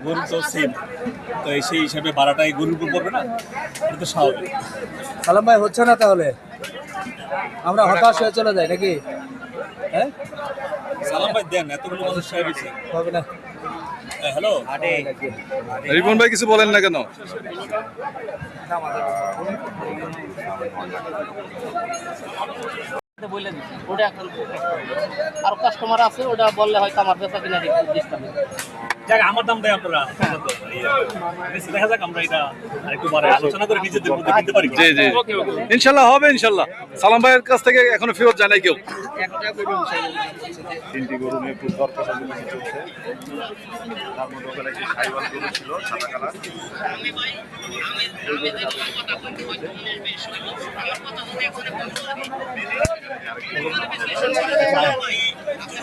গরু তো সেম, তো সেই হিসাবে ভাড়াটাই গরুর উপর পড়বে না, এটা তো স্বাভাবিক। সালাম ভাই হচ্ছে না তাহলে, আমরা হতাশ হয়ে চলে যাই নাকি? হ্যাঁ সালাম ভাই দেন, এতগুলো মানুষ সাহেব হয়েছে। হবে না। হ্যালো, রিপন ভাই কিছু বলেন না কেন? আর কাস্টমার আছে, ওটা বললে হয়তো আমার বেচা কিনা ডিস্টার্ব। যাক আমার দাম দেয় আপনারা, দেখা যাক আমরা এটা আরেকটু পরে আলোচনা করে নিজেদের মধ্যে কিনতে পারি। জি জি, ইনশাল্লাহ হবে ইনশাল্লাহ। সালাম ভাইয়ের কাছ থেকে এখনো ফেরত যায় নাই কেউ। তিনটি গরু নিয়ে খুব দর কষাকষি চলছে। তার মধ্যে ওখানে একটি সাইওয়াল গরু ছিল সাদা কালার।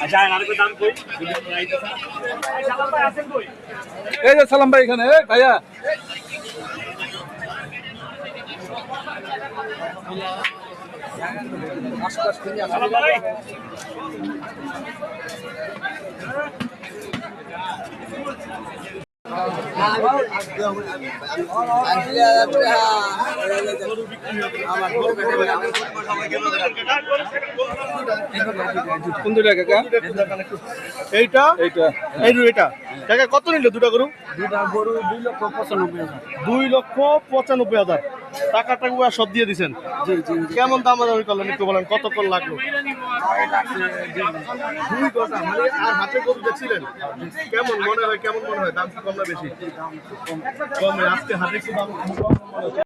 আচ্ছা আরেকটু দাম কই, এই যে সালাম ভাই এখানে, এই ভাইয়া কোন দুটা কাকা? এইটা এইটা এটা কাকা কত নিল দুটা গরু? দুটা গরু 2,95,000। 2,95,000 টাকা টাকা সব দিয়ে দিছেন। জি জি কেমন দাম দামি করলেন একটু বলেন, কতক্ষণ লাগলো? 2 ঘন্টা মানে। আর হাতে গরু দেখছিলেন কেমন মনে হয়, কেমন মনে হয় দাম কি কম না বেশি? কম। আজকে হাতে একটু দাম কম মনে হয়।